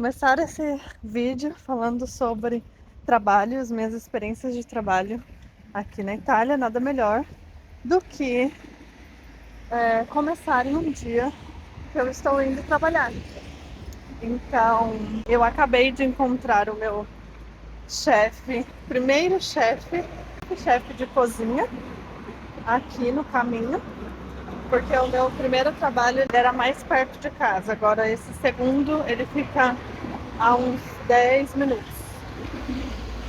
começar esse vídeo falando sobre trabalho, as minhas experiências de trabalho aqui na Itália. Nada melhor do que começarem um dia que eu estou indo trabalhar. Então, eu acabei de encontrar o meu chefe, primeiro chefe de cozinha aqui no caminho, porque o meu primeiro trabalho ele era mais perto de casa. Agora esse segundo ele fica a uns 10 minutos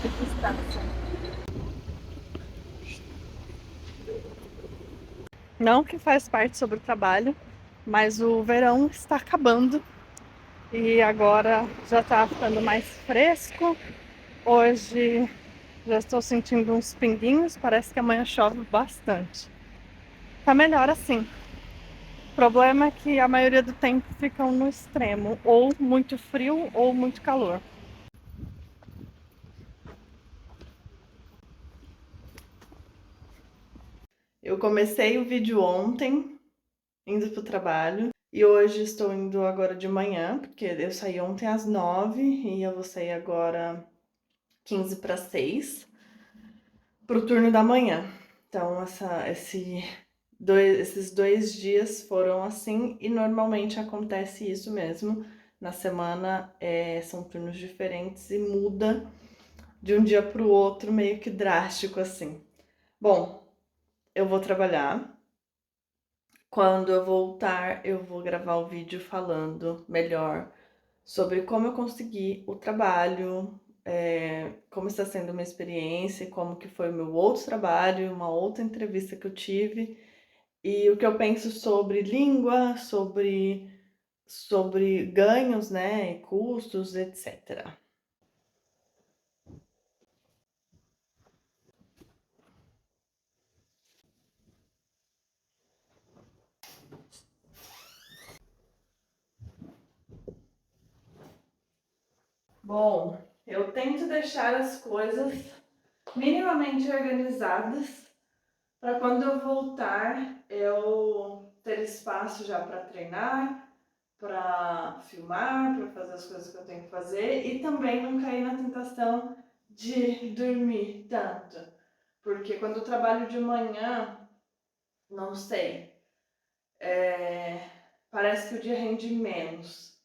de distância. Não que faz parte sobre o trabalho, mas o verão está acabando e agora já está ficando mais fresco. Hoje já estou sentindo uns pinguinhos, parece que amanhã chove bastante. Tá melhor assim. O problema é que a maioria do tempo ficam no extremo, ou muito frio ou muito calor. Eu comecei o vídeo ontem, indo pro trabalho, e hoje estou indo agora de manhã, porque eu saí ontem às 9 e eu vou sair agora 15 para 6 pro turno da manhã. Então esses 2 dias foram assim, e normalmente acontece isso mesmo. Na semana são turnos diferentes e muda de um dia para o outro, meio que drástico assim. Bom, eu vou trabalhar. Quando eu voltar, eu vou gravar o vídeo falando melhor sobre como eu consegui o trabalho, como está sendo uma experiência, como que foi o meu outro trabalho, uma outra entrevista que eu tive, e o que eu penso sobre língua, sobre ganhos, né, custos, etc. Bom, eu tento deixar as coisas minimamente organizadas para quando eu voltar eu ter espaço já para treinar, para filmar, para fazer as coisas que eu tenho que fazer e também não cair na tentação de dormir tanto. Porque quando eu trabalho de manhã, não sei, parece que o dia rende menos.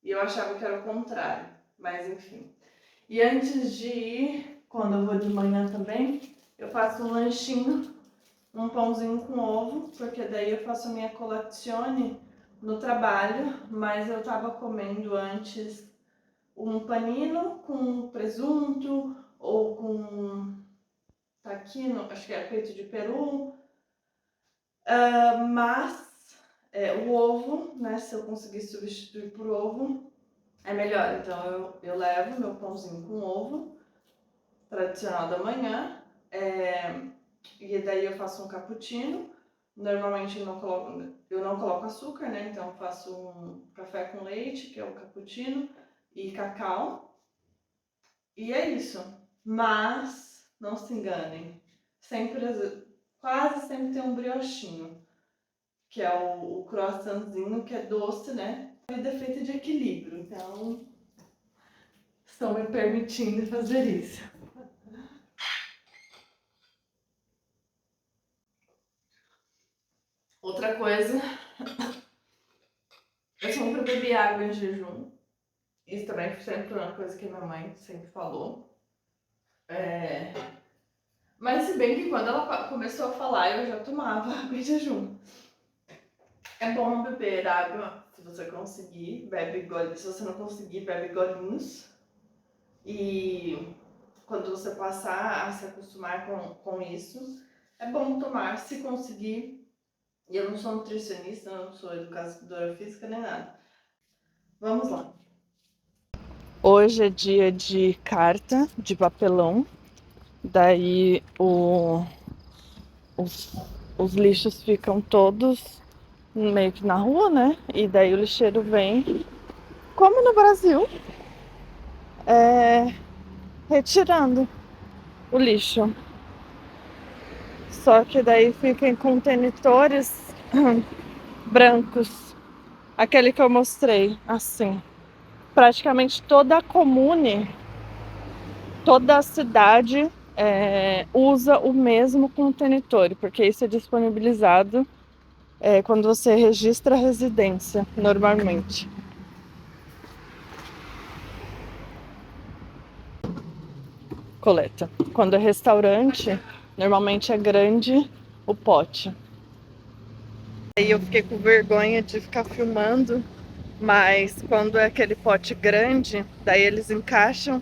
E eu achava que era o contrário, mas enfim. E antes de ir, quando eu vou de manhã também, eu faço um lanchinho, um pãozinho com ovo, porque daí eu faço a minha colazione no trabalho, mas eu tava comendo antes um panino com presunto ou com taquino, acho que é peito de peru, mas o ovo, né, se eu conseguir substituir por ovo, é melhor. Então eu levo meu pãozinho com ovo, tradicional da manhã, e daí eu faço um cappuccino. Normalmente eu não coloco açúcar, né? Então eu faço um café com leite, que é o cappuccino, e cacau. E é isso. Mas não se enganem, quase sempre tem um briochinho, que é o croissantzinho, que é doce, né? A vida é feita de equilíbrio, então estou me permitindo fazer isso. Outra coisa, eu sempre bebi água em jejum. Isso também sempre uma coisa que minha mãe sempre falou. Mas se bem que quando ela começou a falar, eu já tomava água em jejum. É bom beber água, se você conseguir, bebe golinhos. Se você não conseguir, bebe golinhos. E quando você passar a se acostumar com isso, é bom tomar, se conseguir. E eu não sou nutricionista, não sou educadora física nem nada. Vamos lá. Hoje é dia de carta, de papelão. Daí os lixos ficam todos meio que na rua, né? E daí o lixeiro vem, como no Brasil, retirando o lixo. Só que daí fica em contenitores brancos. Aquele que eu mostrei, assim. praticamente toda a comune, toda a cidade usa o mesmo contenitore, porque isso é disponibilizado quando você registra a residência, normalmente. Coleta. Quando é restaurante, normalmente é grande o pote. Aí eu fiquei com vergonha de ficar filmando, mas quando é aquele pote grande, daí eles encaixam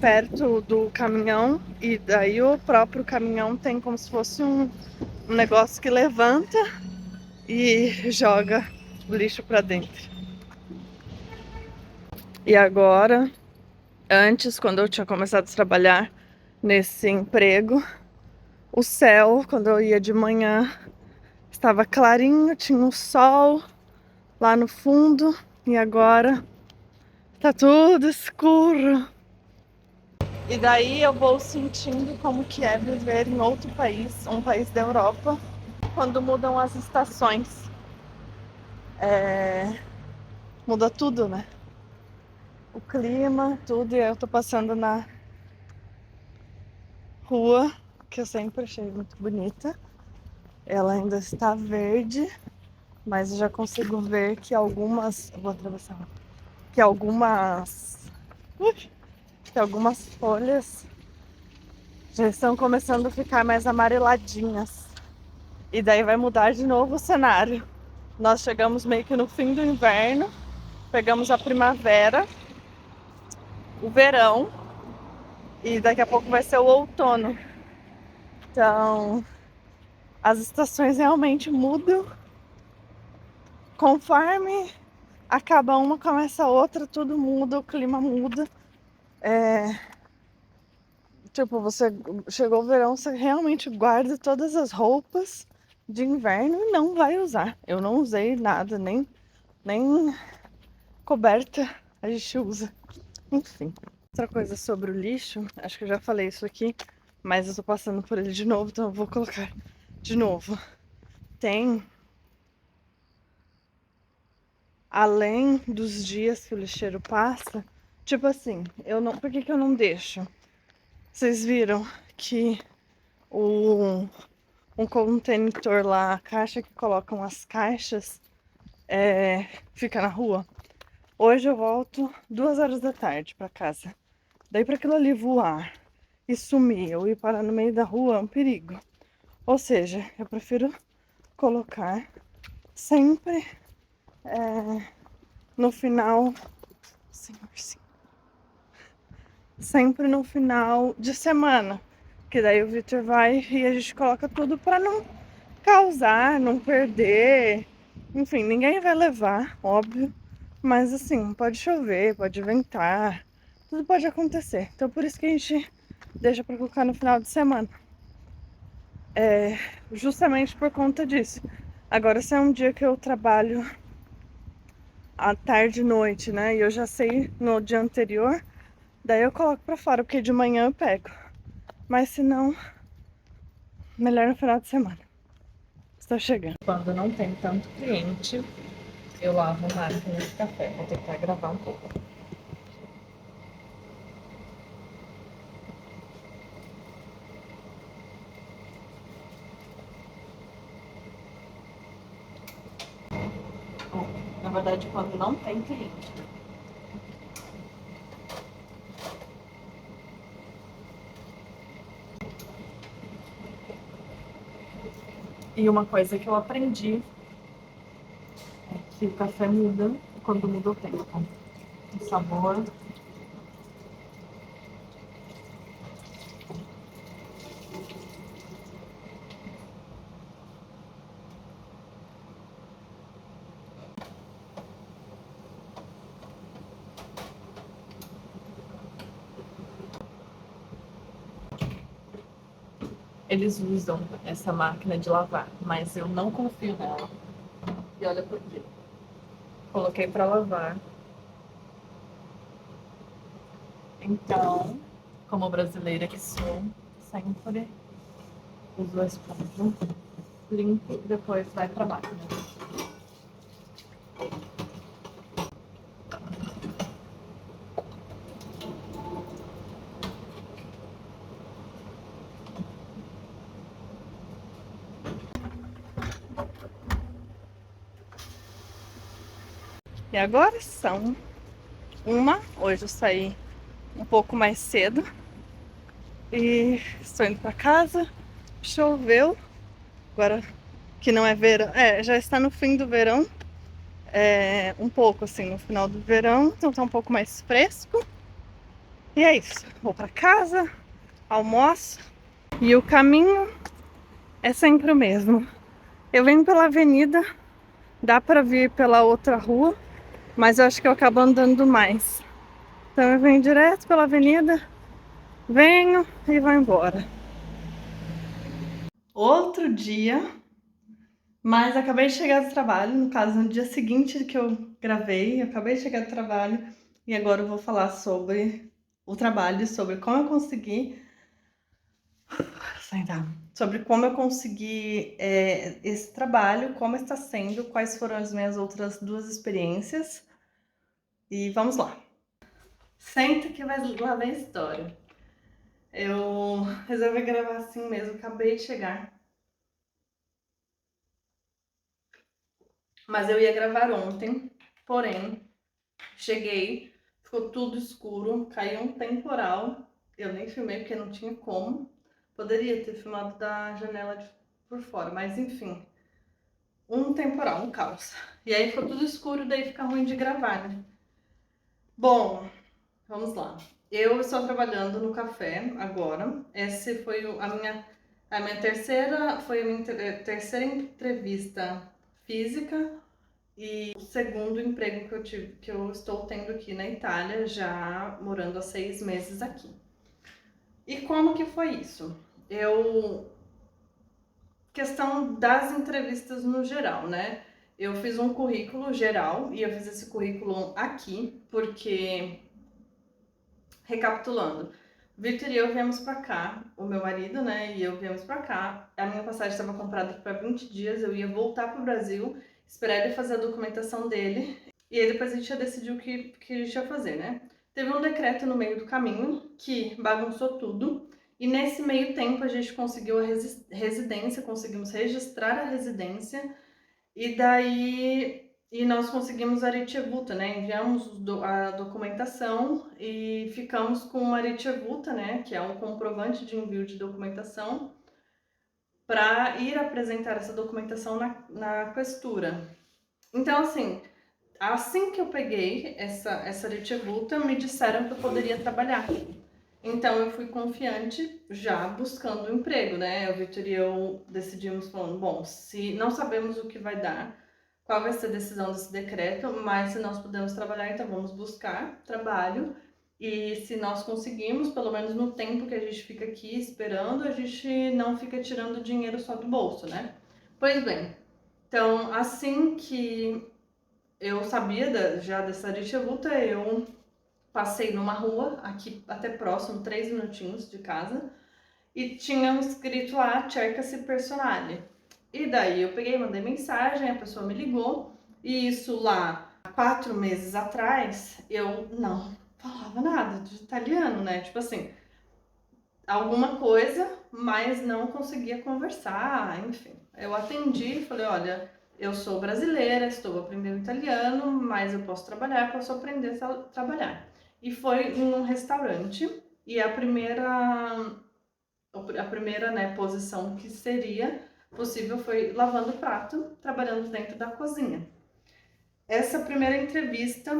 perto do caminhão e daí o próprio caminhão tem como se fosse um negócio que levanta e joga o lixo pra dentro. E agora, antes, quando eu tinha começado a trabalhar nesse emprego, o céu, quando eu ia de manhã, estava clarinho, tinha um sol lá no fundo e agora tá tudo escuro. E daí eu vou sentindo como que é viver em outro país, um país da Europa, quando mudam as estações. Muda tudo, né? O clima, tudo. E eu tô passando na rua, que eu sempre achei muito bonita. Ela ainda está verde, mas eu já consigo ver que algumas... Vou atravessar. Que algumas folhas já estão começando a ficar mais amareladinhas. E daí vai mudar de novo o cenário. Nós chegamos meio que no fim do inverno, pegamos a primavera, o verão e daqui a pouco vai ser o outono. Então, as estações realmente mudam. Conforme acaba uma, começa a outra, tudo muda, o clima muda. Tipo, você chegou o verão, você realmente guarda todas as roupas de inverno e não vai usar. Eu não usei nada, nem coberta a gente usa. Enfim. Outra coisa sobre o lixo, acho que eu já falei isso aqui, mas eu tô passando por ele de novo, então eu vou colocar de novo. Tem, além dos dias que o lixeiro passa, tipo assim, por que que eu não deixo? Vocês viram que um contentor lá, a caixa que colocam as caixas, fica na rua? Hoje eu volto 2 horas da tarde pra casa. Daí pra aquilo ali voar e sumir ou ir parar no meio da rua é um perigo. Ou seja, eu prefiro colocar sempre no final, sempre no final de semana. Que daí o Victor vai e a gente coloca tudo pra não causar, não perder. Enfim, ninguém vai levar, óbvio. Mas assim, pode chover, pode ventar, tudo pode acontecer. Então por isso que a gente deixa pra colocar no final de semana. Justamente por conta disso. Agora, se é um dia que eu trabalho à tarde e noite, né? E eu já sei no dia anterior, daí eu coloco pra fora, porque de manhã eu pego. Mas se não, melhor no final de semana. Estou chegando. Quando não tem tanto cliente, eu lavo a máquina de café. Vou tentar gravar um pouco. Na verdade, quando não tem cliente. E uma coisa que eu aprendi é que o café muda quando muda o tempo. O sabor. Eles usam essa máquina de lavar, mas eu não confio nela. E olha por quê. Coloquei pra lavar. Então, como brasileira que sou, sempre uso a esponja, limpo e depois vai pra máquina. E agora são hoje eu saí um pouco mais cedo e estou indo para casa. Choveu, agora que não é verão, já está no fim do verão, um pouco assim no final do verão, então tá um pouco mais fresco. E é isso, vou para casa, almoço e o caminho é sempre o mesmo. Eu venho pela avenida, dá para vir pela outra rua, mas eu acho que eu acabo andando mais. Então eu venho direto pela avenida, venho e vou embora. Outro dia, mas acabei de chegar do trabalho, no caso no dia seguinte que eu gravei, eu acabei de chegar do trabalho e agora eu vou falar sobre o trabalho, sobre como eu consegui, sobre como eu consegui esse trabalho, como está sendo, quais foram as minhas outras duas experiências e vamos lá. Senta que lá vem a história. Eu resolvi gravar assim mesmo, acabei de chegar. Mas eu ia gravar ontem, porém, cheguei, ficou tudo escuro, caiu um temporal. Eu nem filmei porque não tinha como. Poderia ter filmado da janela por fora, mas enfim. Um temporal, um caos. E aí ficou tudo escuro, daí fica ruim de gravar, né? Bom, vamos lá. Eu estou trabalhando no café agora. Esse foi a minha terceira, foi a minha terceira entrevista física e o segundo emprego que eu tive, que eu estou tendo aqui na Itália, já morando há 6 meses aqui. E como que foi isso? Questão das entrevistas no geral, né? Eu fiz um currículo geral e eu fiz esse currículo aqui porque, recapitulando, Victor e eu viemos pra cá, o meu marido, né, e eu viemos pra cá. A minha passagem estava comprada para 20 dias, eu ia voltar pro Brasil, esperar ele fazer a documentação dele, e aí depois a gente ia decidir o que a gente ia fazer, né? Teve um decreto no meio do caminho que bagunçou tudo, e nesse meio tempo a gente conseguiu a residência, conseguimos registrar a residência, e daí nós conseguimos a Aritievuta, né? Enviamos a documentação e ficamos com uma Aritievuta, né? Que é um comprovante de envio de documentação, para ir apresentar essa documentação na questura. Então, assim que eu peguei essa Aritievuta, me disseram que eu poderia trabalhar. Então eu fui confiante já buscando um emprego, né? O Victor e eu decidimos falando, bom, se não sabemos o que vai dar, qual vai ser a decisão desse decreto, mas se nós podemos trabalhar, então vamos buscar trabalho. E se nós conseguimos, pelo menos no tempo que a gente fica aqui esperando, a gente não fica tirando dinheiro só do bolso, né? Pois bem, então assim que eu sabia já dessa luta, eu passei numa rua, aqui até próximo, 3 minutinhos de casa, e tinha escrito lá, cerca-se personale. E daí eu peguei, mandei mensagem, a pessoa me ligou, e isso lá, 4 meses atrás, eu não falava nada de italiano, né? Tipo assim, alguma coisa, mas não conseguia conversar, enfim. Eu atendi e falei, olha, eu sou brasileira, estou aprendendo italiano, mas eu posso trabalhar, posso aprender a trabalhar. E foi em um restaurante, e a primeira, né, posição que seria possível foi lavando prato, trabalhando dentro da cozinha. Essa primeira entrevista,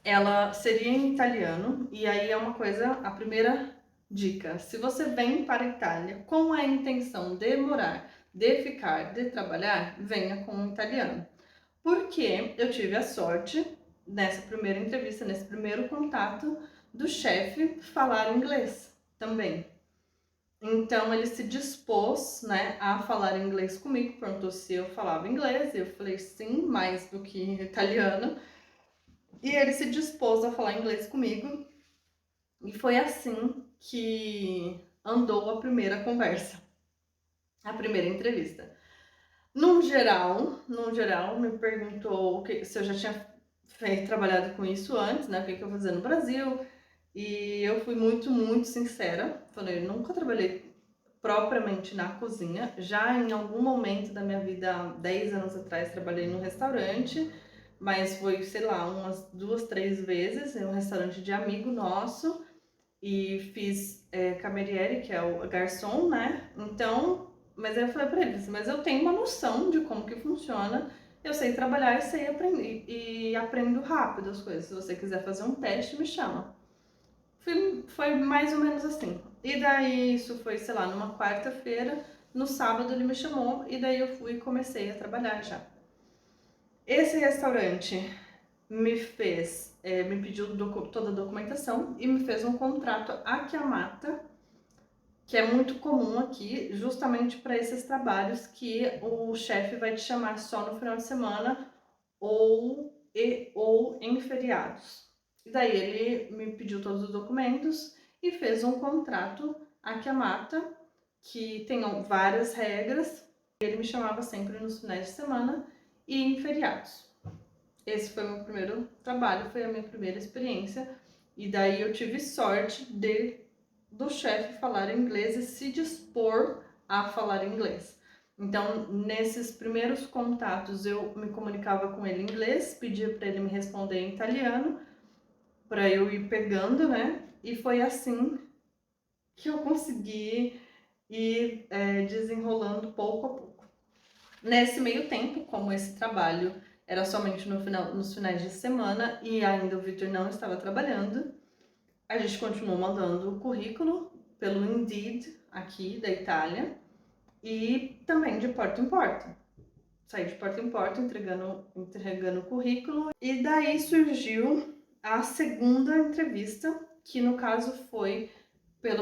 ela seria em italiano, e aí é uma coisa, a primeira dica: se você vem para a Itália com a intenção de morar, de ficar, de trabalhar, venha com o italiano. Porque eu tive a sorte, nessa primeira entrevista, nesse primeiro contato, do chefe falar inglês também. Então ele se dispôs, né, a falar inglês comigo, perguntou se eu falava inglês, e eu falei sim, mais do que italiano. E ele se dispôs a falar inglês comigo, e foi assim que andou a primeira conversa, a primeira entrevista. Num geral, me perguntou se eu já tinha trabalhado com isso antes, né, o que eu fazia no Brasil, e eu fui muito, muito sincera. Falei, eu nunca trabalhei propriamente na cozinha, já em algum momento da minha vida, 10 anos atrás, trabalhei num restaurante, mas foi, sei lá, umas 2, 3 vezes em um restaurante de amigo nosso e fiz cameriere, que é o garçom, né? Então, mas aí eu falei pra eles, mas eu tenho uma noção de como que funciona, eu sei trabalhar e sei aprender, e aprendo rápido as coisas. Se você quiser fazer um teste, me chama. Foi mais ou menos assim. E daí isso foi, sei lá, numa quarta-feira, no sábado ele me chamou e daí eu fui e comecei a trabalhar já. Esse restaurante me pediu toda a documentação e me fez um contrato Akiyamata, que é muito comum aqui, justamente para esses trabalhos que o chefe vai te chamar só no final de semana ou em feriados. E daí ele me pediu todos os documentos e fez um contrato Akiyamata, que tem várias regras. Ele me chamava sempre nos finais de semana e em feriados. Esse foi o meu primeiro trabalho, foi a minha primeira experiência. E daí eu tive sorte do chefe falar inglês e se dispor a falar inglês. Então, nesses primeiros contatos, eu me comunicava com ele em inglês, pedia para ele me responder em italiano, para eu ir pegando, né? E foi assim que eu consegui ir desenrolando pouco a pouco. Nesse meio tempo, como esse trabalho era somente nos finais de semana e ainda o Victor não estava trabalhando, a gente continuou mandando o currículo pelo Indeed aqui da Itália e também de porta em porta. Saí de porta em porta entregando o currículo e daí surgiu a segunda entrevista, que no caso foi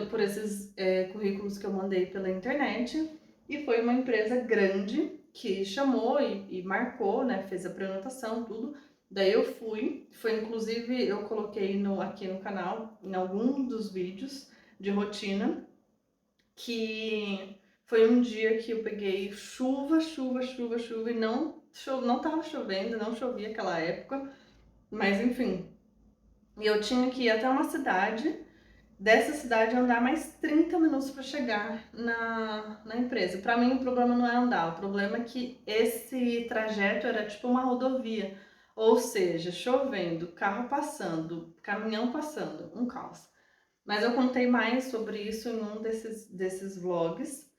por esses currículos que eu mandei pela internet, e foi uma empresa grande que chamou e marcou, né, fez a pré-anotação, tudo. Daí eu foi inclusive eu coloquei aqui no canal, em algum dos vídeos de rotina, que foi um dia que eu peguei chuva e não tava chovendo, não chovia aquela época, mas enfim. E eu tinha que ir até uma cidade, dessa cidade andar mais 30 minutos para chegar na empresa. Para mim o problema não é andar, o problema é que esse trajeto era tipo uma rodovia, ou seja, chovendo, carro passando, caminhão passando, um caos. Mas eu contei mais sobre isso em um desses vlogs.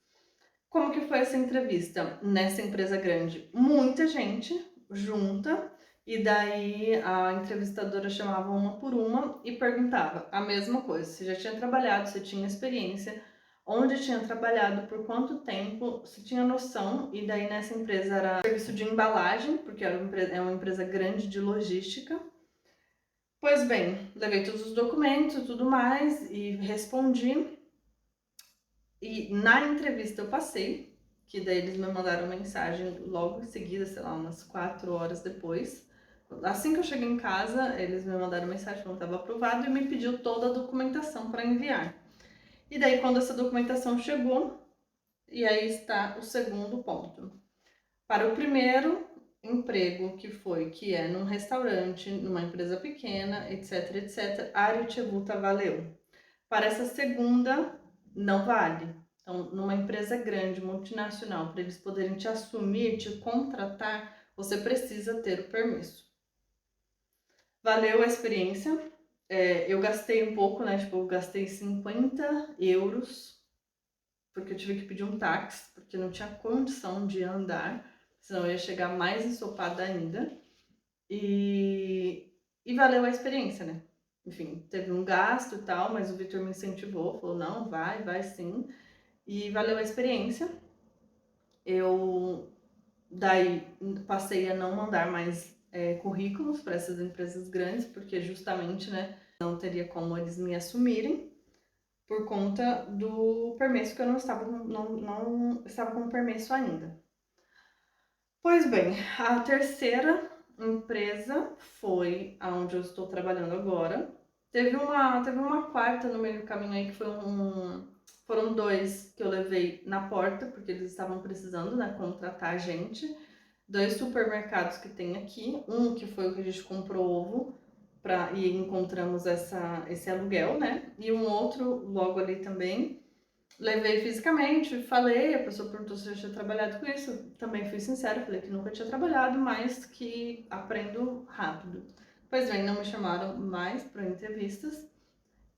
Como que foi essa entrevista nessa empresa grande? Muita gente junta e daí a entrevistadora chamava uma por uma e perguntava a mesma coisa, se já tinha trabalhado, se tinha experiência, onde tinha trabalhado, por quanto tempo, se tinha noção. E daí nessa empresa era serviço de embalagem, porque é uma empresa grande de logística. Pois bem, levei todos os documentos e tudo mais e respondi. E na entrevista eu passei, que daí eles me mandaram mensagem logo em seguida, sei lá, umas 4 horas depois. Assim que eu cheguei em casa, eles me mandaram mensagem falando que estava aprovado e me pediu toda a documentação para enviar. E daí quando essa documentação chegou, e aí está o segundo ponto. Para o primeiro emprego que é num restaurante, numa empresa pequena, etc, etc, a Aricevuta valeu. Para essa segunda, não vale. Então, numa empresa grande, multinacional, para eles poderem te assumir, te contratar, você precisa ter o permisso. Valeu a experiência. Eu gastei um pouco, né? Tipo, eu gastei 50 euros, porque eu tive que pedir um táxi, porque não tinha condição de andar, senão eu ia chegar mais ensopada ainda. E valeu a experiência, né? Enfim, teve um gasto e tal, mas o Victor me incentivou, falou, não, vai sim. E valeu a experiência. Eu daí passei a não mandar mais currículos para essas empresas grandes, porque justamente, né, não teria como eles me assumirem por conta do permesso que eu não estava com permesso ainda. Pois bem, a terceira empresa foi aonde eu estou trabalhando agora. Teve uma quarta no meio do caminho aí que foram 2 que eu levei na porta, porque eles estavam precisando, né, contratar gente. 2 supermercados que tem aqui, um que foi o que a gente comprou ovo e encontramos esse aluguel, né? E um outro logo ali também. levei fisicamente, falei, a pessoa perguntou se eu já tinha trabalhado com isso, também fui sincera, falei que nunca tinha trabalhado, mas que aprendo rápido. Pois bem, não me chamaram mais para entrevistas.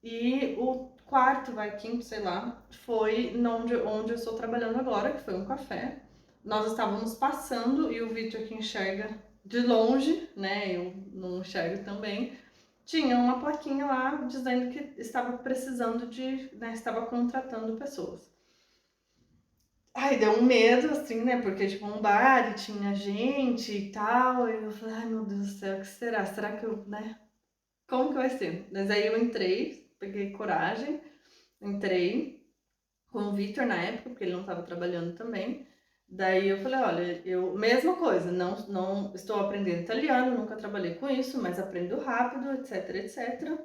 E o quarto, quinto, sei lá, foi onde eu estou trabalhando agora, que foi um café. Nós estávamos passando e o Victor, que enxerga de longe, né, eu não enxergo também, tinha uma plaquinha lá dizendo que estava precisando né, estava contratando pessoas. Ai, deu um medo, assim, né, porque tipo um bar e tinha gente e tal, e eu falei, ai meu Deus do céu, o que será? Será que eu, né, como que vai ser? Mas aí eu entrei, peguei coragem, entrei com o Victor na época, porque ele não estava trabalhando também. Daí eu falei, olha, mesma coisa, não estou aprendendo italiano, nunca trabalhei com isso, mas aprendo rápido, etc, etc.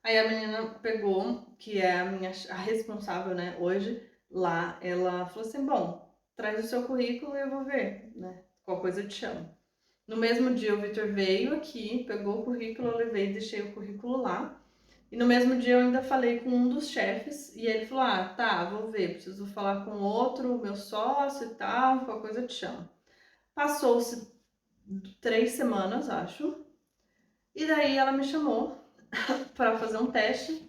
Aí a menina pegou, que é a responsável, né, hoje, lá, ela falou assim, bom, traz o seu currículo e eu vou ver, né, qual coisa eu te chamo. No mesmo dia o Victor veio aqui, pegou o currículo, eu levei e deixei o currículo lá. E no mesmo dia eu ainda falei com um dos chefes e ele falou: ah, tá, vou ver, preciso falar com outro, meu sócio e tal, qualquer coisa eu te chamo. Passou-se 3 semanas, acho, e daí ela me chamou para fazer um teste,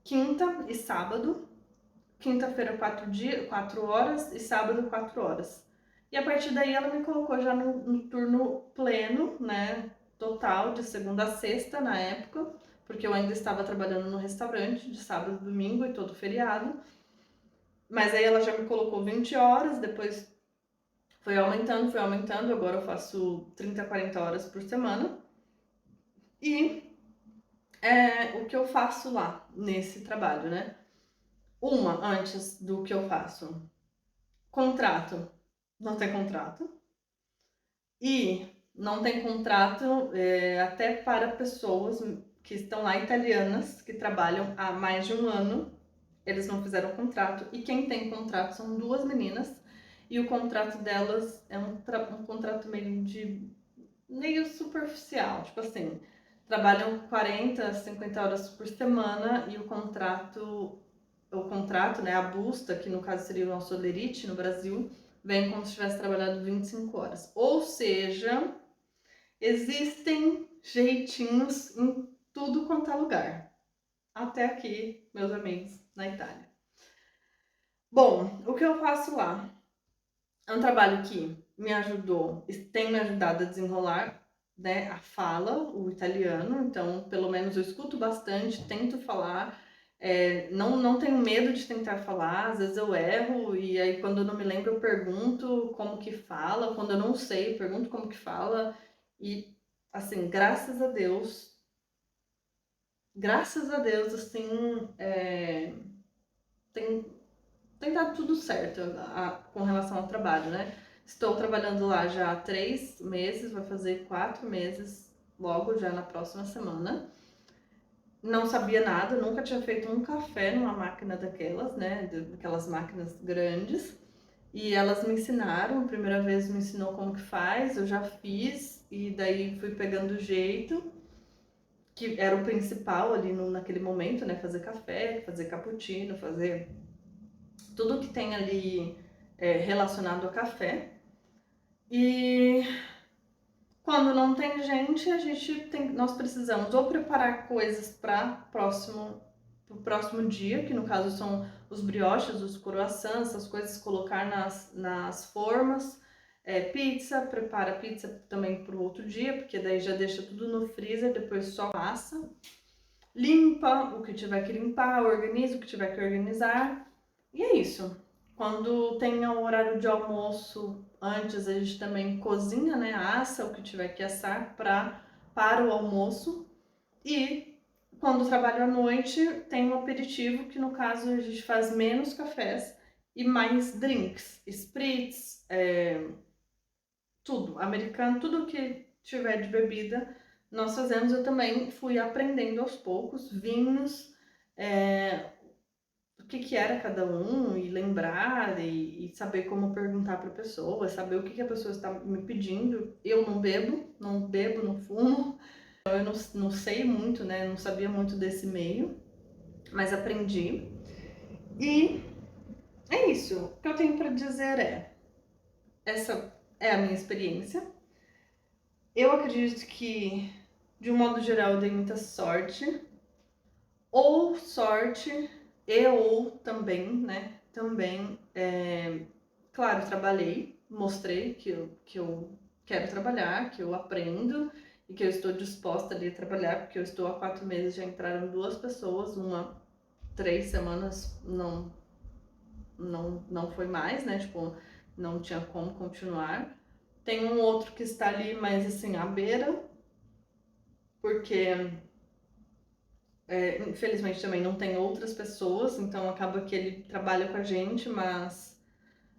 quinta e sábado. Quinta-feira 4 horas e sábado 4 horas. E a partir daí ela me colocou já no turno pleno, né? Total, de segunda a sexta na época, porque eu ainda estava trabalhando no restaurante de sábado, domingo e todo feriado. Mas aí ela já me colocou 20 horas, depois foi aumentando, agora eu faço 30, 40 horas por semana. E o que eu faço lá, nesse trabalho, né? Antes do que eu faço. Contrato. Não tem contrato. E não tem contrato até para pessoas que estão lá italianas, que trabalham há mais de um ano. Eles não fizeram contrato. E quem tem contrato são 2 meninas. E o contrato delas é um contrato meio superficial. Tipo assim, trabalham 40, 50 horas por semana e o contrato, né, a busta, que no caso seria o nosso olerite no Brasil, vem como se tivesse trabalhado 25 horas. Ou seja, existem jeitinhos em tudo quanto é lugar. Até aqui, meus amigos, na Itália. Bom, o que eu faço lá? É um trabalho que me ajudou, tem me ajudado a desenrolar, né, a fala, o italiano. Então, pelo menos eu escuto bastante, tento falar. Não tenho medo de tentar falar, às vezes eu erro e aí quando eu não me lembro eu pergunto como que fala, quando eu não sei eu pergunto como que fala e assim, graças a Deus, assim, tem, tem dado tudo certo com relação ao trabalho, né? Estou trabalhando lá já há 3 meses, vai fazer 4 meses logo já na próxima semana. Não sabia nada, nunca tinha feito um café numa máquina daquelas, né? Daquelas máquinas grandes. E elas me ensinaram, a primeira vez me ensinou como que faz, eu já fiz e daí fui pegando o jeito, que era o principal ali naquele momento, né? Fazer café, fazer cappuccino, fazer tudo que tem ali relacionado a café. E quando não tem gente, nós precisamos ou preparar coisas para o próximo dia, que no caso são os brioches, os croissants, essas coisas, colocar nas formas. Prepara pizza também para o outro dia, porque daí já deixa tudo no freezer, depois só assa. Limpa o que tiver que limpar, organiza o que tiver que organizar. E é isso. Quando tem o horário de almoço, antes a gente também cozinha, né? Assa o que tiver que assar para o almoço. E quando trabalho à noite, tem um aperitivo, que no caso a gente faz menos cafés e mais drinks, spritz, tudo, americano, tudo que tiver de bebida, nós fazemos. Eu também fui aprendendo aos poucos, vinhos, o que era cada um e lembrar e saber como perguntar para a pessoa, saber o que a pessoa está me pedindo. Eu não bebo, não fumo, eu não sei muito, né? Não sabia muito desse meio, mas aprendi. E é isso. O que eu tenho para dizer essa é a minha experiência. Eu acredito que, de um modo geral, eu dei muita sorte. Ou sorte, ou também, né? Também, claro, trabalhei, mostrei que eu quero trabalhar, que eu aprendo e que eu estou disposta ali a trabalhar, porque eu estou há 4 meses, já entraram 2 pessoas, uma 3 semanas não foi mais, né? Tipo, não tinha como continuar. Tem um outro que está ali, mas assim, à beira, porque infelizmente também não tem outras pessoas, então acaba que ele trabalha com a gente, mas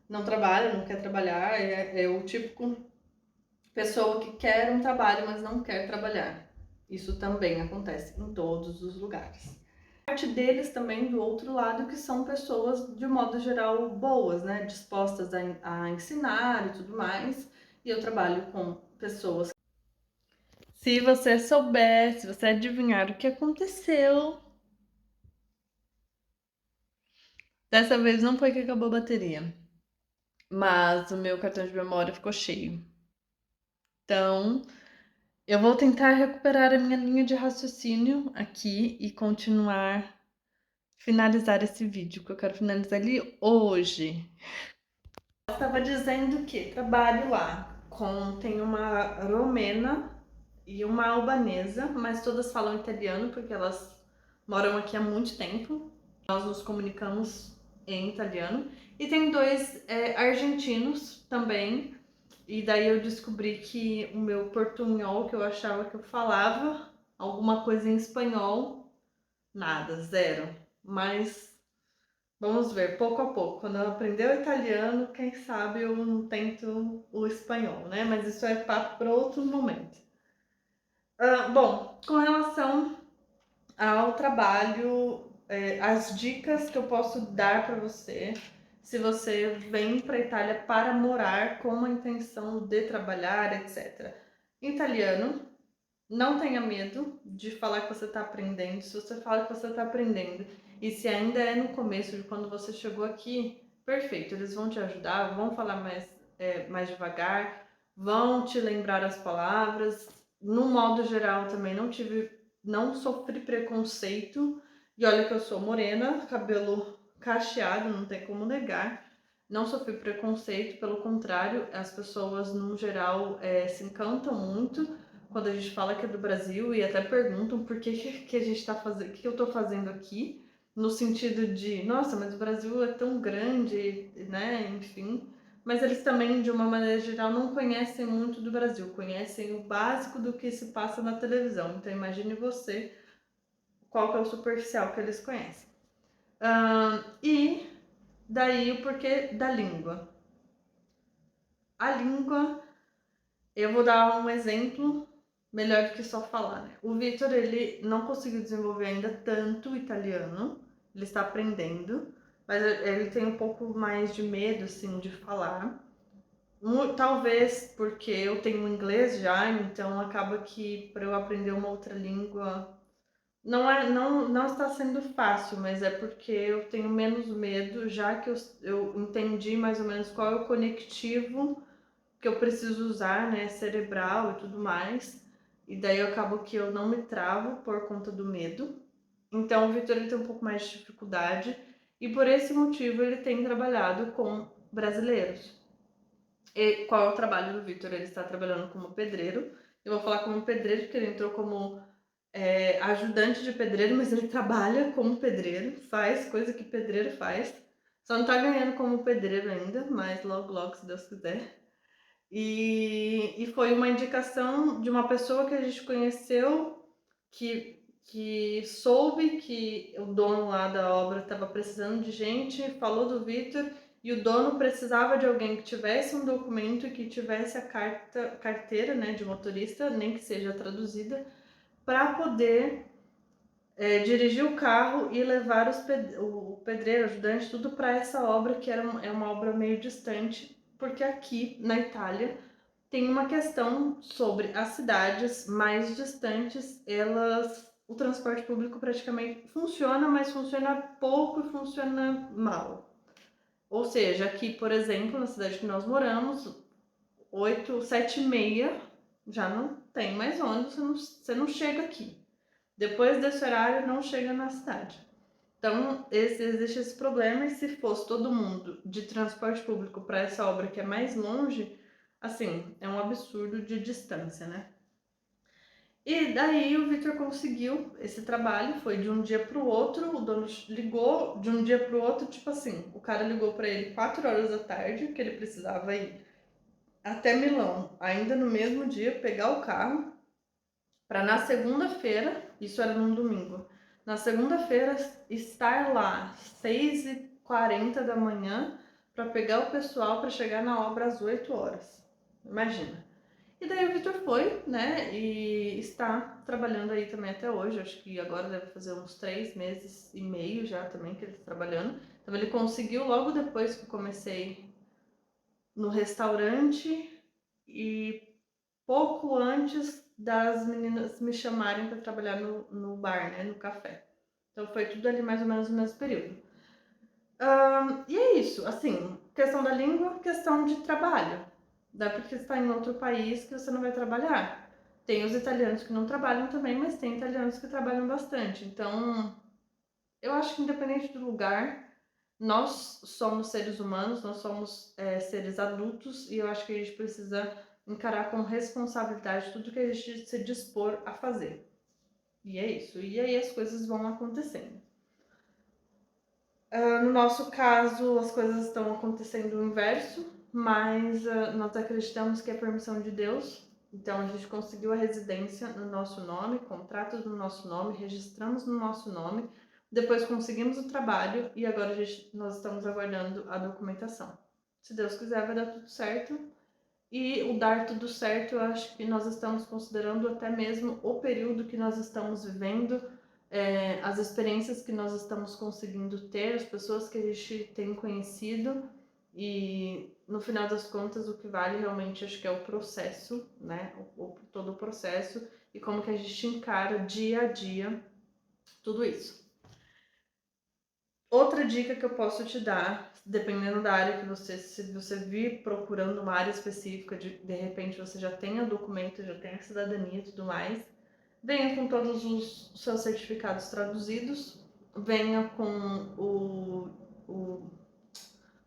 não trabalha, não quer trabalhar, é o típico pessoa que quer um trabalho, mas não quer trabalhar. Isso também acontece em todos os lugares. Parte deles também do outro lado, que são pessoas de modo geral boas, né, dispostas a ensinar e tudo mais. E eu trabalho com pessoas. Se você souber, se você adivinhar o que aconteceu, dessa vez não foi que acabou a bateria, mas o meu cartão de memória ficou cheio. Então, eu vou tentar recuperar a minha linha de raciocínio aqui e continuar, finalizar esse vídeo, que eu quero finalizar ele hoje. Eu estava dizendo que trabalho lá tem uma romena e uma albanesa, mas todas falam italiano porque elas moram aqui há muito tempo. Nós nos comunicamos em italiano. E tem 2 argentinos também. E daí eu descobri que o meu portunhol, que eu achava que eu falava alguma coisa em espanhol, nada, zero. Mas vamos ver, pouco a pouco. Quando eu aprender o italiano, quem sabe eu não tento o espanhol, né? Mas isso é papo para outro momento. Bom, com relação ao trabalho, as dicas que eu posso dar para você, se você vem para a Itália para morar com a intenção de trabalhar, etc. Italiano, não tenha medo de falar que você está aprendendo. Se você fala que você está aprendendo e se ainda é no começo de quando você chegou aqui, perfeito, eles vão te ajudar, vão falar mais devagar, vão te lembrar as palavras. No modo geral também não sofri preconceito. E olha que eu sou morena, cabelo cacheado, não tem como negar. Não sofri preconceito, pelo contrário, as pessoas no geral se encantam muito quando a gente fala que é do Brasil e até perguntam por que a gente tá fazendo, o que eu tô fazendo aqui, no sentido de, nossa, mas o Brasil é tão grande, né, enfim. Mas eles também, de uma maneira geral, não conhecem muito do Brasil, conhecem o básico do que se passa na televisão. Então imagine você qual que é o superficial que eles conhecem. E daí o porquê da língua. A língua, eu vou dar um exemplo melhor do que só falar, né? O Vitor, ele não conseguiu desenvolver ainda tanto o italiano, ele está aprendendo, mas ele tem um pouco mais de medo, assim, de falar. Talvez porque eu tenho inglês já, então acaba que para eu aprender uma outra língua não está sendo fácil, mas é porque eu tenho menos medo, já que eu entendi mais ou menos qual é o conectivo que eu preciso usar, né, cerebral e tudo mais. E daí eu acabo que eu não me travo por conta do medo. Então o Vitor ele tem um pouco mais de dificuldade e por esse motivo ele tem trabalhado com brasileiros. E qual é o trabalho do Vitor? Ele está trabalhando como pedreiro. Eu vou falar como pedreiro porque ele entrou como ajudante de pedreiro, mas ele trabalha como pedreiro, faz coisa que pedreiro faz. Só não tá ganhando como pedreiro ainda, mas logo, logo, se Deus quiser. E foi uma indicação de uma pessoa que a gente conheceu que soube que o dono lá da obra estava precisando de gente, falou do Vitor e o dono precisava de alguém que tivesse um documento e que tivesse a carteira, né, de motorista, nem que seja traduzida, para poder dirigir o carro e levar o pedreiro, ajudante, tudo para essa obra que é uma obra meio distante, porque aqui na Itália tem uma questão sobre as cidades mais distantes, o transporte público praticamente funciona, mas funciona pouco e funciona mal. Ou seja, aqui, por exemplo, na cidade que nós moramos, 8, 7h30, já não tem mais ônibus, você não chega aqui. Depois desse horário, não chega na cidade. Então, existe esse problema, e se fosse todo mundo de transporte público para essa obra que é mais longe, assim, é um absurdo de distância, né? E daí o Victor conseguiu esse trabalho, foi de um dia para o outro, o dono ligou de um dia para o outro, tipo assim, o cara ligou para ele 4 horas da tarde, que ele precisava ir até Milão, ainda no mesmo dia, pegar o carro, para na segunda-feira, isso era num domingo, na segunda-feira estar lá 6h40 da manhã para pegar o pessoal para chegar na obra às 8 horas. Imagina. E daí o Victor foi, né, e está trabalhando aí também até hoje, acho que agora deve fazer uns 3 meses e meio já também que ele está trabalhando. Então ele conseguiu logo depois que eu comecei no restaurante e pouco antes das meninas me chamarem para trabalhar no bar, né, no café. Então foi tudo ali mais ou menos no mesmo período. E é isso, assim, questão da língua, questão de trabalho. Dá porque você está em outro país que você não vai trabalhar. Tem os italianos que não trabalham também, mas tem italianos que trabalham bastante. Então, eu acho que independente do lugar, nós somos seres humanos, nós somos seres adultos, e eu acho que a gente precisa encarar com responsabilidade tudo que a gente se dispor a fazer. E é isso. E aí as coisas vão acontecendo. No nosso caso, as coisas estão acontecendo o inverso, mas nós acreditamos que é permissão de Deus. Então a gente conseguiu a residência no nosso nome, contratos no nosso nome, registramos no nosso nome, depois conseguimos o trabalho e agora nós estamos aguardando a documentação. Se Deus quiser, vai dar tudo certo. E o dar tudo certo, eu acho que nós estamos considerando até mesmo o período que nós estamos vivendo, as experiências que nós estamos conseguindo ter, as pessoas que a gente tem conhecido, e no final das contas o que vale realmente acho que é o processo, né? Todo o processo e como que a gente encara dia a dia tudo isso. Outra dica que eu posso te dar, dependendo da área que se você vir procurando uma área específica, de repente você já tenha documento, já tenha cidadania e tudo mais, venha com todos os seus certificados traduzidos, venha com o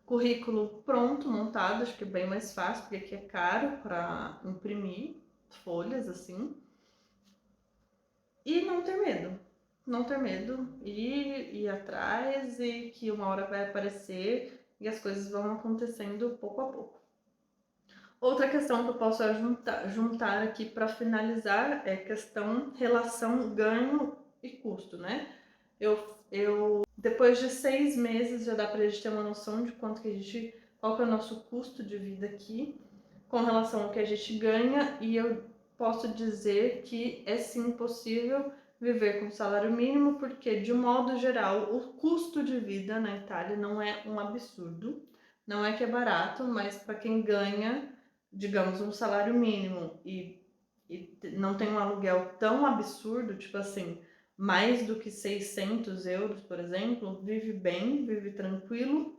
currículo pronto, montado, acho que é bem mais fácil, porque aqui é caro para imprimir folhas assim. E não ter medo. Não ter medo, ir atrás, e que uma hora vai aparecer e as coisas vão acontecendo pouco a pouco. Outra questão que eu posso juntar aqui para finalizar é questão relação ganho e custo, né? Depois de 6 meses já dá para a gente ter uma noção de qual que é o nosso custo de vida aqui com relação ao que a gente ganha, e eu posso dizer que é sim possível viver com salário mínimo, porque de um modo geral o custo de vida na Itália não é um absurdo, não é que é barato, mas para quem ganha, digamos, um salário mínimo e não tem um aluguel tão absurdo, tipo assim, mais do que 600 euros, por exemplo, vive bem, vive tranquilo.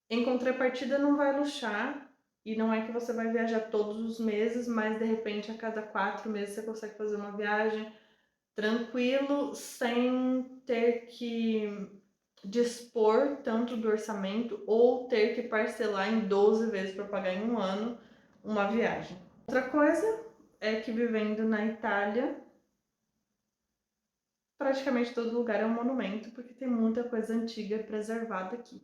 Em contrapartida, não vai luxar, e não é que você vai viajar todos os meses, mas de repente a cada 4 meses você consegue fazer uma viagem tranquilo, sem ter que dispor tanto do orçamento ou ter que parcelar em 12 vezes para pagar em um ano uma viagem. Outra coisa é que vivendo na Itália, praticamente todo lugar é um monumento, porque tem muita coisa antiga preservada aqui.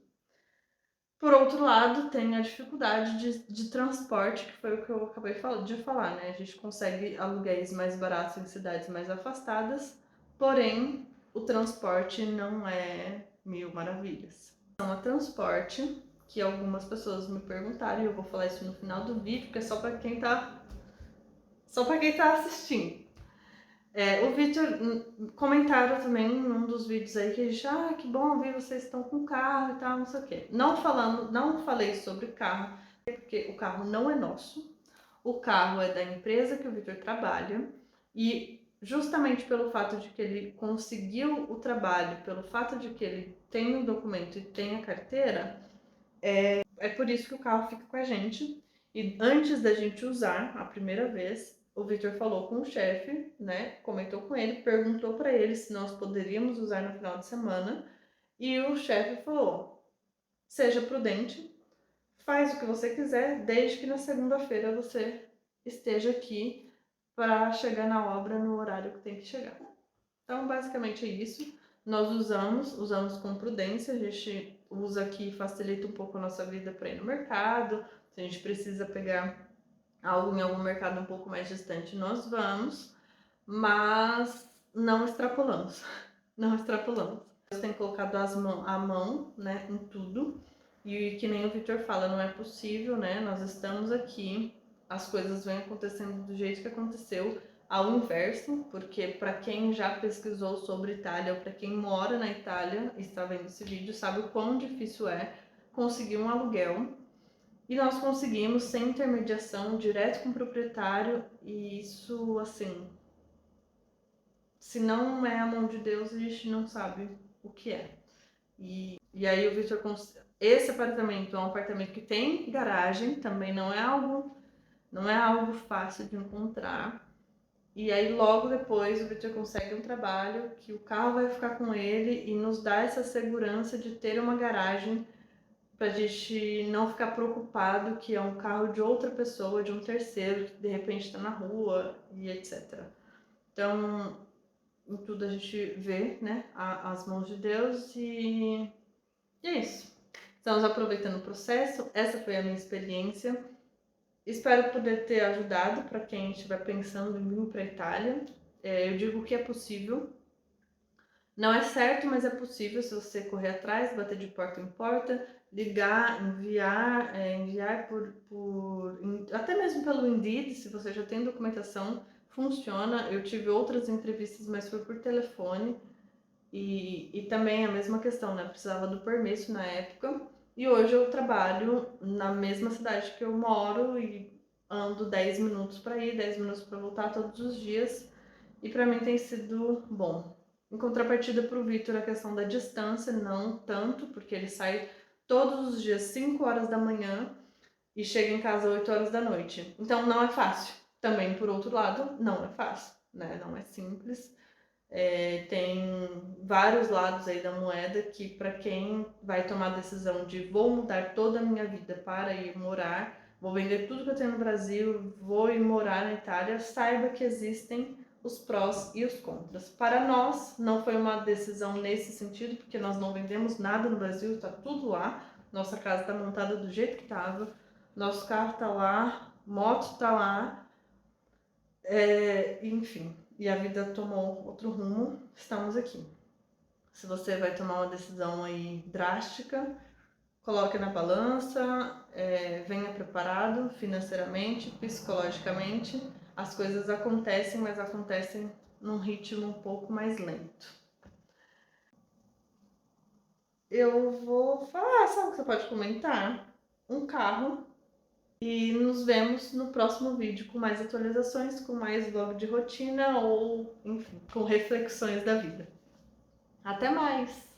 Por outro lado, tem a dificuldade de transporte, que foi o que eu acabei de falar, né? A gente consegue aluguéis mais baratos em cidades mais afastadas, porém o transporte não é mil maravilhas. Então, a transporte, que algumas pessoas me perguntaram, e eu vou falar isso no final do vídeo, porque é só para quem tá assistindo. O Victor comentaram também num dos vídeos aí que a gente, que bom ver vocês estão com carro e tal, não sei o quê. Não falei sobre carro, porque o carro não é nosso. O carro é da empresa que o Victor trabalha, e justamente pelo fato de que ele conseguiu o trabalho, pelo fato de que ele tem o documento e tem a carteira, É por isso que o carro fica com a gente. E antes da gente usar a primeira vez, o Victor falou com o chefe, né? Comentou com ele, perguntou para ele se nós poderíamos usar no final de semana. E o chefe falou: seja prudente, faz o que você quiser, desde que na segunda-feira você esteja aqui para chegar na obra no horário que tem que chegar. Então, basicamente é isso. Nós usamos com prudência, a gente usa aqui, facilita um pouco a nossa vida para ir no mercado. Se a gente precisa pegar algo em algum mercado um pouco mais distante, nós vamos, mas não extrapolamos. Não extrapolamos. Deus tem colocado a mão, né, em tudo. E que nem o Victor fala, não é possível, né? Nós estamos aqui, as coisas vêm acontecendo do jeito que aconteceu, ao inverso, porque para quem já pesquisou sobre Itália ou para quem mora na Itália e está vendo esse vídeo, sabe o quão difícil é conseguir um aluguel. E nós conseguimos sem intermediação, direto com o proprietário, e isso, assim, se não é a mão de Deus, a gente não sabe o que é. E aí o Victor, esse apartamento é um apartamento que tem garagem, também não é algo fácil de encontrar. E aí logo depois o Victor consegue um trabalho que o carro vai ficar com ele e nos dá essa segurança de ter uma garagem pra gente não ficar preocupado que é um carro de outra pessoa, de um terceiro, que de repente está na rua e etc. Então, em tudo a gente vê, né, as mãos de Deus e é isso. Estamos aproveitando o processo, essa foi a minha experiência. Espero poder ter ajudado para quem estiver pensando em vir para a Itália. Eu digo que é possível. Não é certo, mas é possível se você correr atrás, bater de porta em porta, ligar, enviar até mesmo pelo Indeed, se você já tem documentação, funciona. Eu tive outras entrevistas, mas foi por telefone. E também a mesma questão, né? Precisava do permesso na época. E hoje eu trabalho na mesma cidade que eu moro e ando 10 minutos para ir, 10 minutos para voltar todos os dias. E para mim tem sido bom. Em contrapartida para o Victor, a questão da distância, não tanto, porque ele sai todos os dias 5 horas da manhã e chega em casa 8 horas da noite. Então não é fácil. Também, por outro lado, não é fácil, né? Não é simples. Tem vários lados aí da moeda que para quem vai tomar a decisão de vou mudar toda a minha vida para ir morar, vou vender tudo que eu tenho no Brasil, vou ir morar na Itália, saiba que existem os prós e os contras. Para nós não foi uma decisão nesse sentido, porque nós não vendemos nada no Brasil, está tudo lá, nossa casa está montada do jeito que estava, nosso carro está lá, moto está lá, enfim, e a vida tomou outro rumo, estamos aqui. Se você vai tomar uma decisão aí drástica, coloque na balança, venha preparado financeiramente, psicologicamente. As coisas acontecem, mas acontecem num ritmo um pouco mais lento. Eu vou falar, sabe o que você pode comentar? Um carro. E nos vemos no próximo vídeo com mais atualizações, com mais vlog de rotina ou, enfim, com reflexões da vida. Até mais!